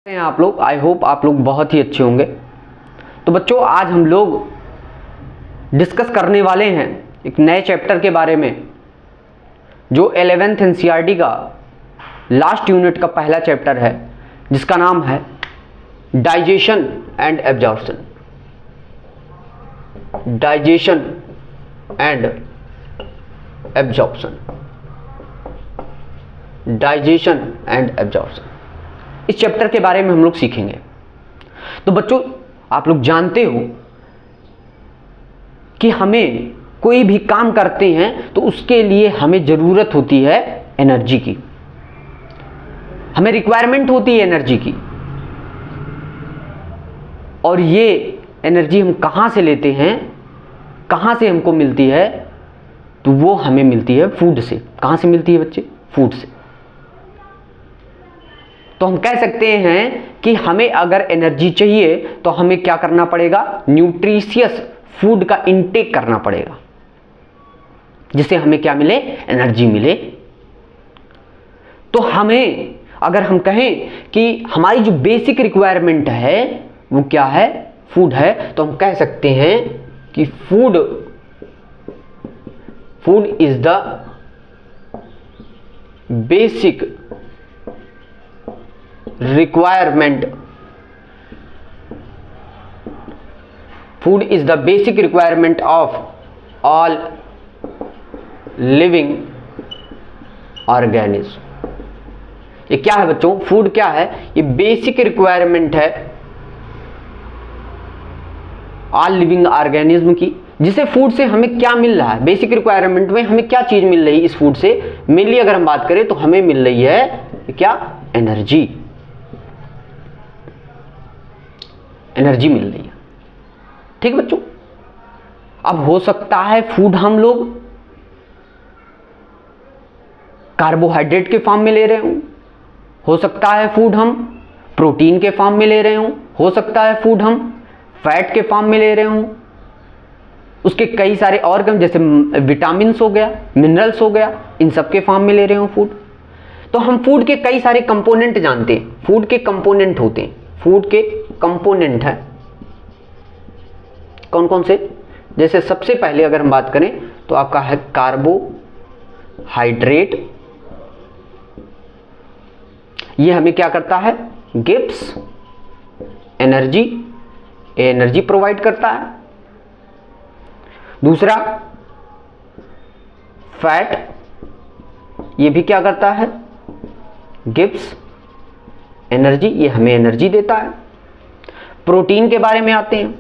हैं आप लोग। आई होप आप लोग बहुत ही अच्छे होंगे। तो बच्चों, आज हम लोग डिस्कस करने वाले हैं एक नए चैप्टर के बारे में जो 11th एनसीईआरटी का लास्ट यूनिट का पहला चैप्टर है, जिसका नाम है digestion and absorption. Digestion and absorption. Digestion and absorption, इस चैप्टर के बारे में हम लोग सीखेंगे। तो बच्चों, आप लोग जानते हो कि हमें कोई भी काम करते हैं तो उसके लिए हमें जरूरत होती है एनर्जी की, हमें रिक्वायरमेंट होती है एनर्जी की। और ये एनर्जी हम कहां से लेते हैं, कहां से हमको मिलती है? तो वो हमें मिलती है फूड से। कहां से मिलती है बच्चे? फूड से। तो हम कह सकते हैं कि हमें अगर एनर्जी चाहिए तो हमें क्या करना पड़ेगा? न्यूट्रिशियस फूड का इंटेक करना पड़ेगा, जिससे हमें क्या मिले? एनर्जी मिले। तो हमें अगर हम कहें कि हमारी जो बेसिक रिक्वायरमेंट है वो क्या है? फूड है। तो हम कह सकते हैं कि food is the basic requirement. Food is the basic requirement of all living organism. ये क्या है बच्चों? फूड क्या है? ये बेसिक रिक्वायरमेंट है ऑल लिविंग ऑर्गेनिज्म की। जिसे फूड से हमें क्या मिल रहा है? बेसिक रिक्वायरमेंट में हमें क्या चीज मिल रही है इस फूड से? मेनली अगर हम बात करें तो हमें मिल रही है क्या? एनर्जी। एनर्जी मिल रही है। ठीक बच्चों। अब हो सकता है फूड हम लोग कार्बोहाइड्रेट के फॉर्म में ले रहे हो सकता है फूड हम प्रोटीन के फॉर्म में ले रहे हो सकता है फूड हम फैट के फॉर्म में ले रहे हो। उसके कई सारे ऑर्गन जैसे विटामिन्स हो गया, मिनरल्स हो गया, इन सब के फॉर्म में ले रहे हो फूड। तो हम फूड के कई सारे कंपोनेंट जानते हैं। फूड के कंपोनेंट होते हैं। फूड के कंपोनेंट है कौन कौन से? जैसे सबसे पहले अगर हम बात करें तो आपका है कार्बोहाइड्रेट। ये हमें क्या करता है? Gives energy. एनर्जी प्रोवाइड करता है। दूसरा फैट, ये भी क्या करता है? Gives energy. ये हमें एनर्जी देता है। प्रोटीन के बारे में आते हैं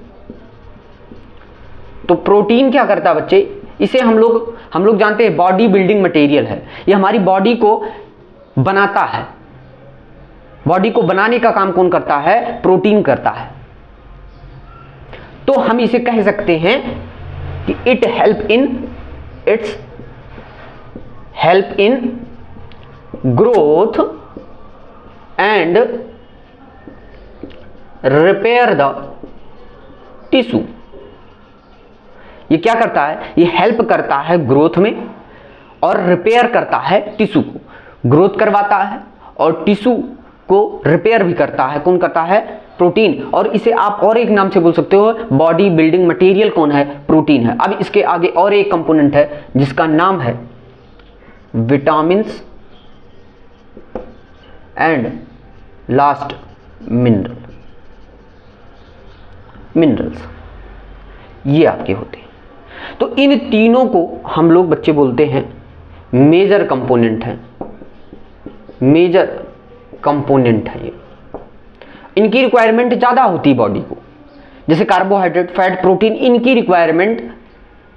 तो प्रोटीन क्या करता है बच्चे? इसे हम लोग जानते हैं बॉडी बिल्डिंग मटेरियल है। ये हमारी बॉडी को बनाता है। बॉडी को बनाने का काम कौन करता है? प्रोटीन करता है। तो हम इसे कह सकते हैं कि it's help in growth and repair the tissue. ये क्या करता है? ये हेल्प करता है ग्रोथ में और रिपेयर करता है टिश्यू को। ग्रोथ करवाता है और टिश्यू को रिपेयर भी करता है। कौन करता है? प्रोटीन। और इसे आप और एक नाम से बोल सकते हो, बॉडी बिल्डिंग मटेरियल कौन है? प्रोटीन है। अब इसके आगे और एक कंपोनेंट है जिसका नाम है विटामिन्स एंड लास्ट मिनरल्स। ये आपके होते हैं। तो इन तीनों को हम लोग बच्चे बोलते हैं मेजर कंपोनेंट है। मेजर कंपोनेंट है ये। इनकी रिक्वायरमेंट ज्यादा होती है बॉडी को। जैसे कार्बोहाइड्रेट, फैट, प्रोटीन, इनकी रिक्वायरमेंट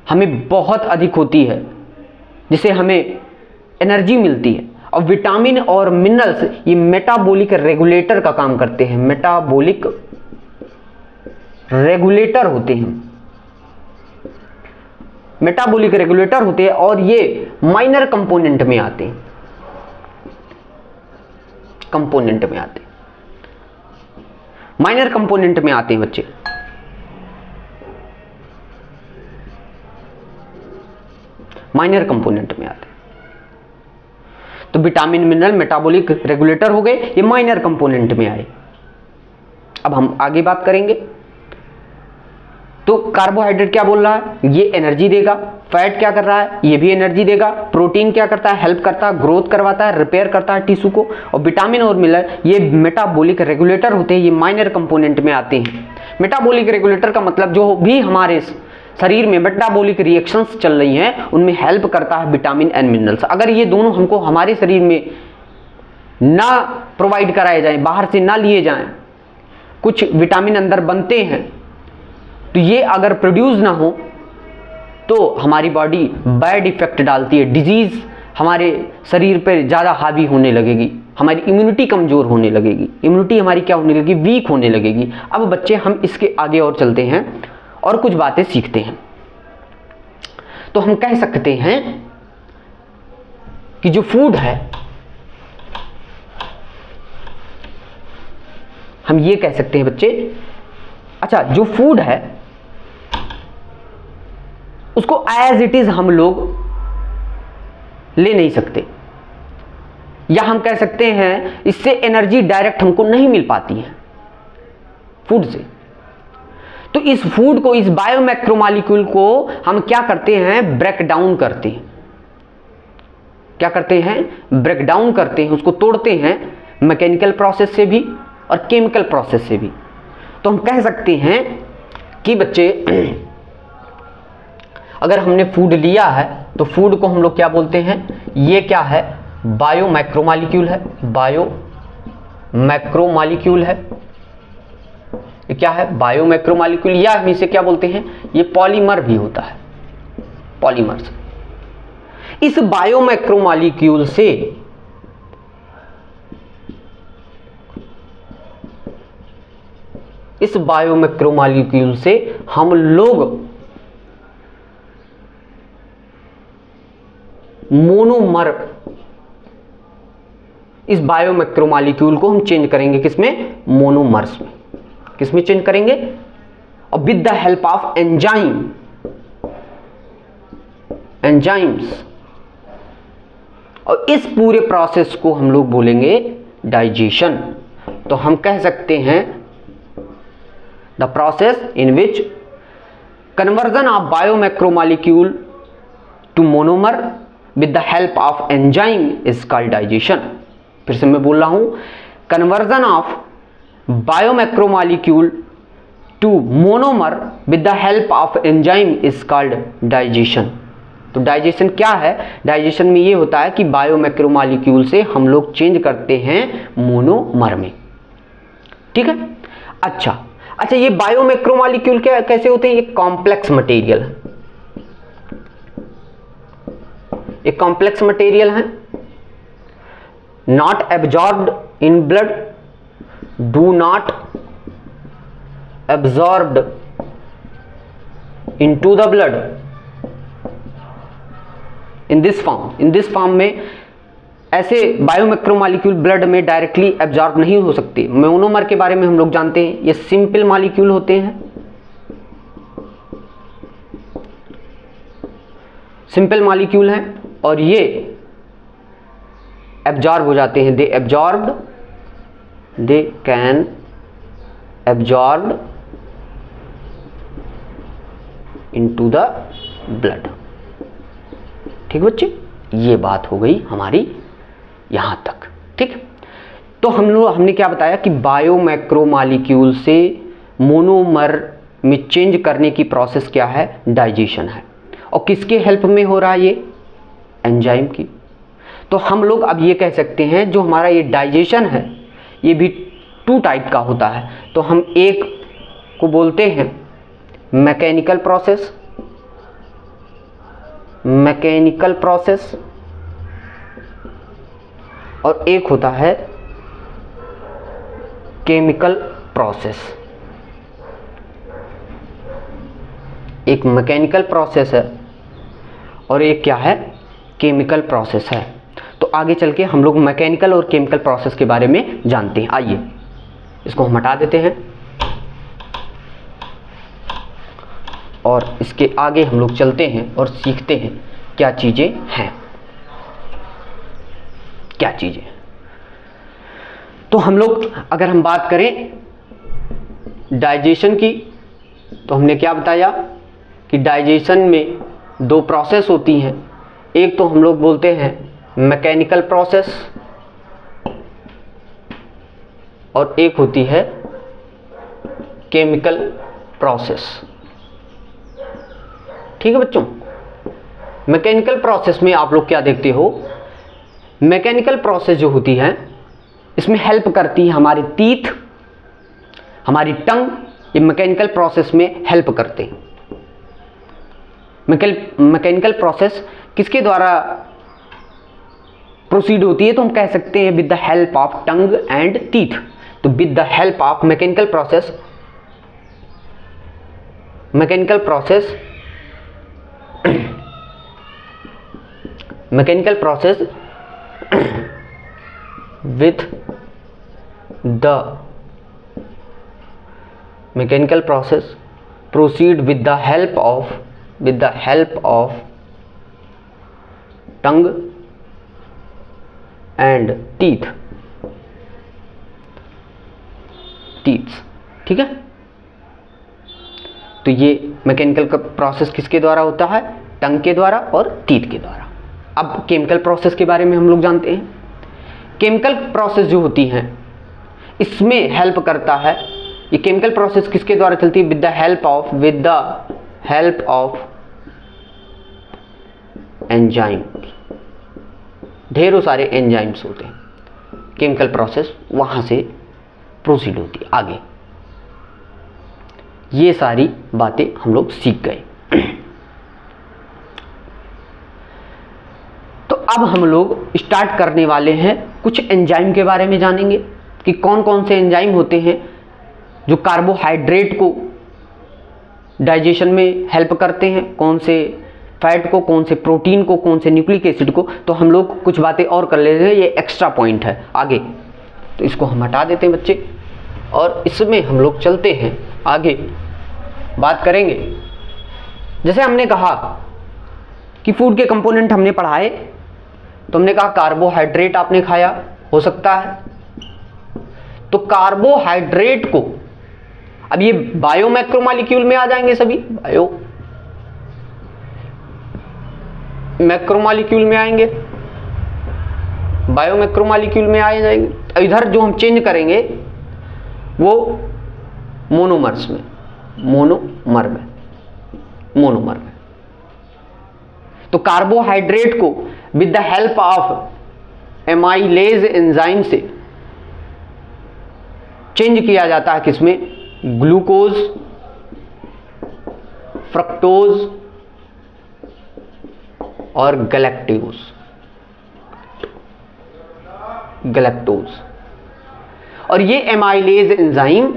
हमें बहुत अधिक होती है, जिससे हमें एनर्जी मिलती है। और विटामिन और मिनरल्स ये मेटाबॉलिक रेगुलेटर का काम करते हैं। मेटाबॉलिक रेगुलेटर होते हैं। मेटाबॉलिक रेगुलेटर होते हैं और ये माइनर कंपोनेंट में आते हैं। कंपोनेंट में आते हैं, माइनर कंपोनेंट में आते हैं बच्चे। माइनर कंपोनेंट में आते हैं। तो विटामिन मिनरल मेटाबॉलिक रेगुलेटर हो गए, ये माइनर कंपोनेंट में आए। अब हम आगे बात करेंगे। तो कार्बोहाइड्रेट क्या बोल रहा है, ये एनर्जी देगा। फैट क्या कर रहा है, ये भी एनर्जी देगा। प्रोटीन क्या करता है, हेल्प करता है, ग्रोथ करवाता है, रिपेयर करता है टिश्यू को। और विटामिन और मिनरल ये मेटाबॉलिक रेगुलेटर होते हैं, ये माइनर कंपोनेंट में आते हैं। मेटाबॉलिक रेगुलेटर का मतलब जो भी हमारे शरीर में मेटाबॉलिक रिएक्शंस चल रही हैं उनमें हेल्प करता है विटामिन एंड मिनरल्स। अगर ये दोनों हमको हमारे शरीर में ना प्रोवाइड कराए जाएं, बाहर से ना लिए जाएं, कुछ विटामिन अंदर बनते हैं तो ये अगर प्रोड्यूस ना हो तो हमारी बॉडी बैड इफेक्ट डालती है, डिजीज हमारे शरीर पर ज़्यादा हावी होने लगेगी, हमारी इम्यूनिटी कमज़ोर होने लगेगी, इम्यूनिटी हमारी क्या होने लगेगी, वीक होने लगेगी। अब बच्चे हम इसके आगे और चलते हैं और कुछ बातें सीखते हैं। तो हम कह सकते हैं कि जो फूड है, हम ये कह सकते हैं बच्चे, अच्छा जो फूड है उसको एज इट इज हम लोग ले नहीं सकते, या हम कह सकते हैं इससे एनर्जी डायरेक्ट हमको नहीं मिल पाती है फूड से। तो इस फूड को, इस बायोमैक्रोमॉलिक्यूल को हम क्या करते हैं, ब्रेक डाउन करते हैं। क्या करते हैं, ब्रेक डाउन करते हैं, उसको तोड़ते हैं मैकेनिकल प्रोसेस से भी और केमिकल प्रोसेस से भी। तो हम कह सकते हैं कि बच्चे अगर हमने फूड लिया है तो फूड को हम लोग क्या बोलते हैं, ये क्या है, बायोमैक्रोमॉलिक्यूल है, बायोमैक्रोमॉलिक्यूल है। ये क्या है, बायोमैक्रोमॉलिक्यूल, या हम इसे क्या बोलते हैं, ये पॉलीमर भी होता है, पॉलीमर्स। इस बायोमैक्रोमॉलिक्यूल से हम लोग मोनोमर, इस बायोमैक्रोमॉलिक्यूल को हम चेंज करेंगे किसमें, मोनोमर्स में। किसमें चेंज करेंगे, और with the help of enzymes. और इस पूरे प्रोसेस को हम लोग बोलेंगे डाइजेशन। तो हम कह सकते हैं the process in which conversion of biomacromolecule to monomer with the help of enzyme is called digestion। फिर से मैं बोल रहा हूं, conversion of biomacromolecule to monomer with the help of enzyme is called digestion। तो डाइजेशन क्या है, digestion में ये होता है कि बायोमैक्रोमॉलिक्यूल से हम लोग चेंज करते हैं मोनोमर में। ठीक है, अच्छा ये बायोमैक्रोमॉलिक्यूल क्या कैसे होते हैं, ये कॉम्प्लेक्स मटेरियल है, एक कॉम्प्लेक्स मटेरियल है, not absorbed in blood, do not absorbed into the blood in this form में ऐसे बायोमैक्रोमॉलिक्यूल ब्लड में डायरेक्टली एब्जॉर्ब नहीं हो सकते। मोनोमर के बारे में हम लोग जानते हैं, ये सिंपल मॉलिक्यूल होते हैं, सिंपल मॉलिक्यूल हैं और ये एब्जॉर्ब हो जाते हैं, they can absorb into the blood. ठीक बच्चे, ये बात हो गई हमारी यहां तक। ठीक, तो हमने क्या बताया कि बायोमैक्रोमॉलिक्यूल से मोनोमर में चेंज करने की प्रोसेस क्या है, डाइजेशन है। और किसके हेल्प में हो रहा है, ये एंजाइम की। तो हम लोग अब ये कह सकते हैं जो हमारा ये डाइजेशन है ये भी 2 टाइप का होता है। तो हम एक को बोलते हैं मैकेनिकल प्रोसेस, और एक होता है केमिकल प्रोसेस। एक मैकेनिकल प्रोसेस है और एक क्या है, केमिकल प्रोसेस है। तो आगे चल के हम लोग मैकेनिकल और केमिकल प्रोसेस के बारे में जानते हैं। आइए इसको हम हटा देते हैं और इसके आगे हम लोग चलते हैं और सीखते हैं क्या चीजें हैं, क्या चीजें। तो हम लोग अगर हम बात करें डाइजेशन की, तो हमने क्या बताया कि डाइजेशन में दो प्रोसेस होती हैं। एक तो हम लोग बोलते हैं मैकेनिकल प्रोसेस और एक होती है केमिकल प्रोसेस। ठीक है बच्चों, मैकेनिकल प्रोसेस में आप लोग क्या देखते हो, मैकेनिकल प्रोसेस जो होती है इसमें हेल्प करती है हमारी टीथ, हमारी टंग, ये मैकेनिकल प्रोसेस में हेल्प करते हैं। मैकेनिकल प्रोसेस किसके द्वारा प्रोसीड होती है, तो हम कह सकते हैं with the help of tongue and teeth. तो with the help of mechanical process with the mechanical process proceed with the help of tongue and teeth। ठीक है, तो ये मैकेनिकल का प्रोसेस किसके द्वारा होता है, टंग के द्वारा और टीथ के द्वारा। अब केमिकल प्रोसेस के बारे में हम लोग जानते हैं। केमिकल प्रोसेस जो होती हैं इसमें हेल्प करता है, ये केमिकल प्रोसेस किसके द्वारा चलती है, with the help of enzyme. ढेरों सारे एंजाइम्स होते हैं, केमिकल प्रोसेस वहां से प्रोसीड होती है आगे। ये सारी बातें हम लोग सीख गए। तो अब हम लोग स्टार्ट करने वाले हैं, कुछ एंजाइम के बारे में जानेंगे कि कौन कौन से एंजाइम होते हैं जो कार्बोहाइड्रेट को डाइजेशन में हेल्प करते हैं, कौन से फैट को, कौन से प्रोटीन को, कौन से न्यूक्लिक एसिड को। तो हम लोग कुछ बातें और कर लेते हैं, ये एक्स्ट्रा पॉइंट है आगे, तो इसको हम हटा देते हैं बच्चे, और इसमें हम लोग चलते हैं आगे बात करेंगे। जैसे हमने कहा कि फूड के कंपोनेंट हमने पढ़ाए, तो हमने कहा कार्बोहाइड्रेट आपने खाया, हो सकता है, तो कार्बोहाइड्रेट को, अब ये बायो मैक्रोमोलिक्यूल में आ जाएंगे, सभी बायो मैक्रोमोलिक्यूल में आएंगे, बायो मैक्रोमोलिक्यूल में आ जाएंगे। इधर जो हम चेंज करेंगे वो मोनोमर्स में, मोनोमर में। तो कार्बोहाइड्रेट को with the help of amylase enzyme से चेंज किया जाता है किसमें, ग्लूकोज, फ्रक्टोज और गैलेक्टोज। और ये एमाइलेज एंजाइम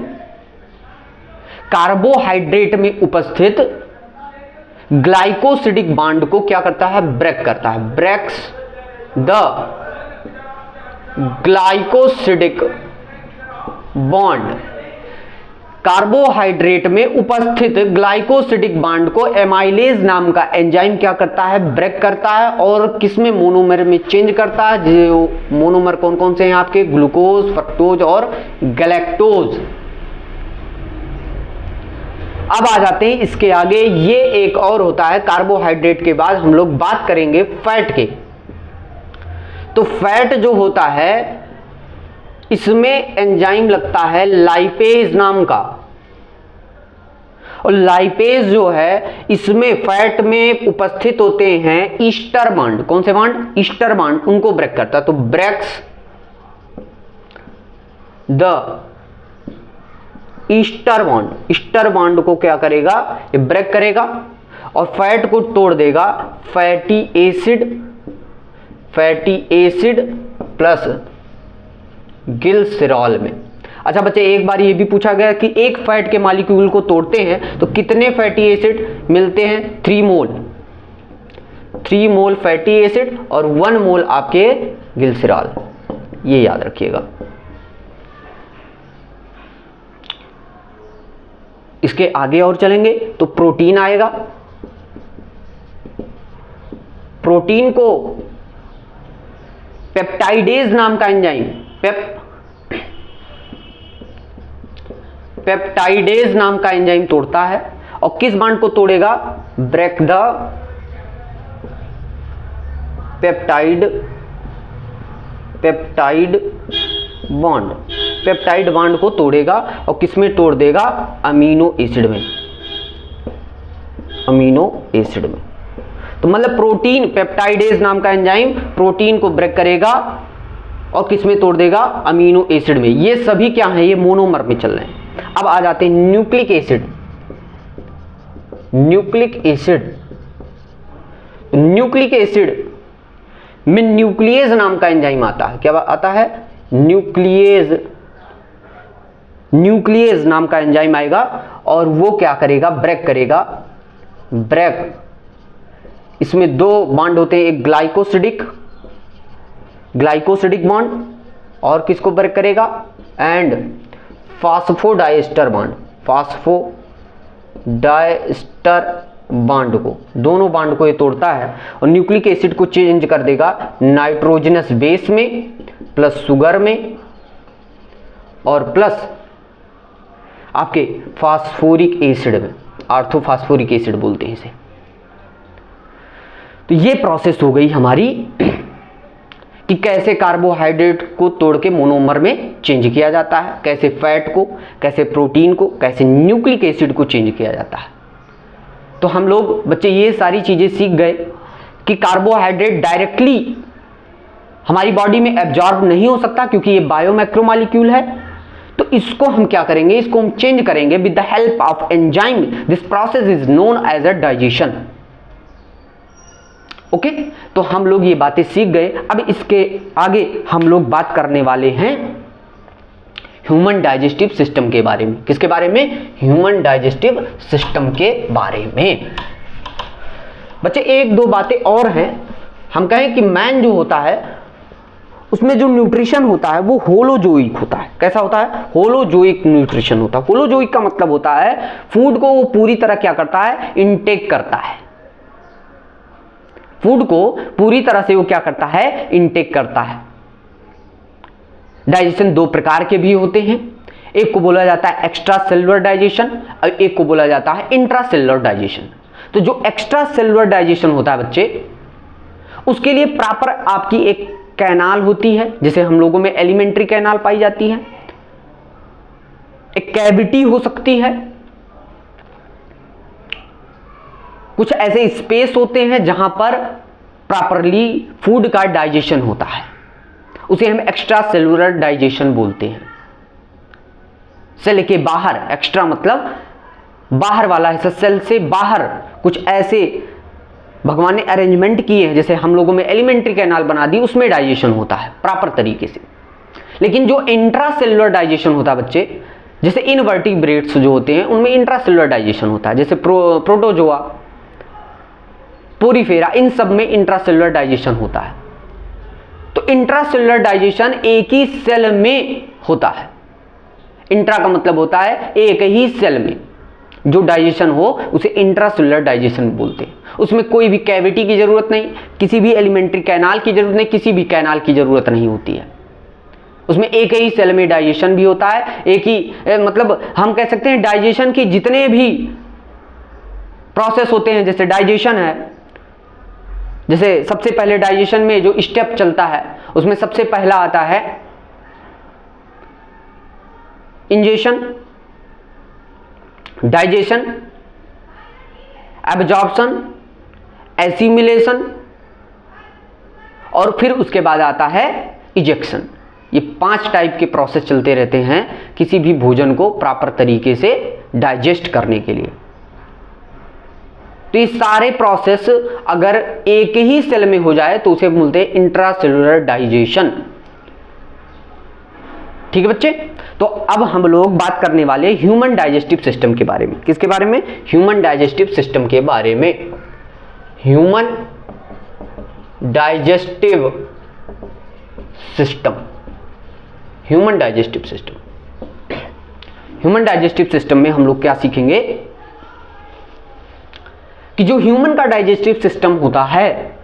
कार्बोहाइड्रेट में उपस्थित ग्लाइकोसिडिक बॉन्ड को क्या करता है, ब्रेक करता है, breaks the glycosidic bond. Carbohydrate में उपस्थित ग्लाइकोसिडिक बॉन्ड को एमाइलेज नाम का एंजाइम क्या करता है, ब्रेक करता है, और किसमें, मोनोमर में चेंज करता है। जो मोनोमर कौन कौन से हैं आपके, ग्लूकोज, फ्रक्टोज और गैलेक्टोज। अब आ जाते हैं इसके आगे, ये एक और होता है कार्बोहाइड्रेट के बाद हम लोग बात करेंगे फैट के। तो फैट जो होता है इसमें एंजाइम लगता है लाइपेज नाम का, और लाइपेज जो है इसमें फैट में उपस्थित होते हैं ईस्टर बॉन्ड। कौन से बॉन्ड, ईस्टर बॉन्ड, उनको ब्रेक करता है। तो ब्रेक्स द ईस्टर बॉन्ड को क्या करेगा, ये ब्रेक करेगा और फैट को तोड़ देगा फैटी एसिड प्लस ग्लिसरॉल में। अच्छा बच्चे, एक बार ये भी पूछा गया कि एक फैट के मॉलिक्यूल को तोड़ते हैं तो कितने फैटी एसिड मिलते हैं, 3 मोल फैटी एसिड और 1 मोल आपके ग्लिसरॉल, ये याद रखिएगा। इसके आगे और चलेंगे तो प्रोटीन आएगा। प्रोटीन को पेप्टाइडेज नाम का एंजाइम, पेप्टाइडेज नाम का एंजाइम तोड़ता है, और किस बांड को तोड़ेगा? Break the peptide bond, peptide bond को तोड़ेगा और किसमें तोड़ देगा? अमीनो एसिड में, अमीनो एसिड में। तो मतलब प्रोटीन, पेप्टाइडेज नाम का एंजाइम प्रोटीन को ब्रेक करेगा और किसमें तोड़ देगा? अमीनो एसिड में। ये सभी क्या है? ये मोनोमर में चल रहे हैं। अब आ जाते हैं nucleic acid. Nucleic acid, nucleic acid में न्यूक्लियेज नाम का एंजाइम आता है। क्या आता है? न्यूक्लियेज नाम का एंजाइम आएगा और वो क्या करेगा? ब्रेक करेगा। ब्रेक, इसमें दो बॉन्ड होते हैं, एक ग्लाइकोसिडिक बॉन्ड और किसको ब्रेक करेगा? एंड फास्फोडाइएस्टर बॉन्ड, फास्फोडाइएस्टर बॉन्ड को, दोनों बॉन्ड को ये तोड़ता है और न्यूक्लिक एसिड को चेंज कर देगा नाइट्रोजनस बेस में, प्लस शुगर में, और प्लस आपके फास्फोरिक एसिड में, ऑर्थोफास्फोरिक एसिड बोलते हैं इसे। तो ये प्रोसेस हो गई हमारी कि कैसे कार्बोहाइड्रेट को तोड़ के मोनोमर में चेंज किया जाता है, कैसे फैट को, कैसे प्रोटीन को, कैसे न्यूक्लिक एसिड को चेंज किया जाता है। तो हम लोग बच्चे ये सारी चीजें सीख गए कि कार्बोहाइड्रेट डायरेक्टली हमारी बॉडी में एब्जॉर्ब नहीं हो सकता क्योंकि ये बायोमैक्रोमॉलिक्यूल है। तो इसको हम क्या करेंगे? इसको हम चेंज करेंगे with the help of enzyme. This process is known as a digestion. Okay, तो हम लोग ये बातें सीख गए। अब इसके आगे हम लोग बात करने वाले हैं ह्यूमन डाइजेस्टिव सिस्टम के बारे में। किसके बारे में? ह्यूमन डाइजेस्टिव सिस्टम के बारे में। बच्चे एक दो बातें और हैं। हम कहें कि मैन जो होता है उसमें जो न्यूट्रिशन होता है वो होलोजोइक होता है। कैसा होता है? होलोजोइक न्यूट्रिशन होता है। होलोजोइक का मतलब होता है फूड को वो पूरी तरह क्या करता है? इनटेक करता है। फूड को पूरी तरह से वो क्या करता है? इनटेक करता है। डाइजेशन दो प्रकार के भी होते हैं। एक को बोला जाता है एक्स्ट्रा सेलुलर डाइजेशन और एक को बोला जाता है इंट्रा सेलुलर डाइजेशन। तो जो एक्स्ट्रा सेलुलर डाइजेशन होता है बच्चे, उसके लिए प्रॉपर आपकी एक कैनाल होती है, जैसे हम लोगों में एलिमेंट्री कैनाल पाई जाती है, एक कैविटी हो सकती है, कुछ ऐसे स्पेस होते हैं जहां पर प्रॉपरली फूड का डाइजेशन होता है। उसे हम एक्स्ट्रा सेलुलर डाइजेशन बोलते हैं। सेल के बाहर, एक्स्ट्रा मतलब बाहर वाला हिस्सा, सेल से बाहर कुछ ऐसे भगवान ने अरेंजमेंट किए हैं, जैसे हम लोगों में एलिमेंट्री कैनाल बना दी, उसमें डाइजेशन होता है प्रॉपर तरीके से। लेकिन जो इंट्रा सेलुलर डाइजेशन होता है बच्चे, जैसे इनवर्टिब्रेट्स जो होते हैं उनमें इंट्रा सेलुलर डाइजेशन होता है, जैसे प्रोटोजोआ, पोरीफेरा, इन सब में इंट्रा सेलुलर डाइजेशन होता है। तो इंट्रा सेलुलर डाइजेशन एक ही सेल में होता है। इंट्रा का मतलब होता है एक ही सेल में जो डाइजेशन हो उसे इंट्रा सेलुलर डाइजेशन बोलते हैं। उसमें कोई भी कैविटी की जरूरत नहीं, किसी भी एलिमेंट्री कैनाल की जरूरत नहीं, किसी भी कैनाल की जरूरत नहीं होती है। उसमें एक ही सेल में डाइजेशन भी होता है। एक ही मतलब हम कह सकते हैं डाइजेशन के जितने भी प्रोसेस होते हैं, जैसे डाइजेशन है, जैसे सबसे पहले डाइजेशन में जो स्टेप चलता है उसमें सबसे पहला आता है इंजेशन, डाइजेशन, एब्जॉर्प्शन, एसिमिलेशन और फिर उसके बाद आता है इजेक्शन। ये 5 टाइप के प्रोसेस चलते रहते हैं किसी भी भोजन को प्रॉपर तरीके से डाइजेस्ट करने के लिए। तो ये सारे प्रोसेस अगर एक ही सेल में हो जाए तो उसे बोलते हैं इंट्रासेलुलर डाइजेशन। ठीक है बच्चे, तो अब हम लोग बात करने वाले ह्यूमन डाइजेस्टिव सिस्टम के बारे में। किसके बारे में? ह्यूमन डाइजेस्टिव सिस्टम के बारे में। Human digestive system, human digestive system. Human digestive system में हम लोग क्या सीखेंगे कि जो ह्यूमन का डाइजेस्टिव सिस्टम होता है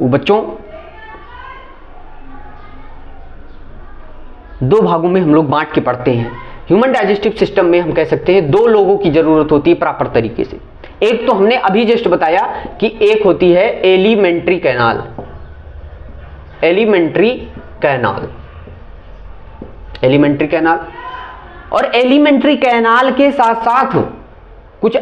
वो बच्चों दो भागों में हम लोग बांट के पढ़ते हैं। ह्यूमन डाइजेस्टिव सिस्टम में हम कह सकते हैं दो लोगों की जरूरत होती है प्रॉपर तरीके से। एक तो हमने अभी जस्ट बताया कि एक होती है alimentary canal, alimentary canal, alimentary canal, और एलिमेंट्री कैनाल के साथ साथ कुछ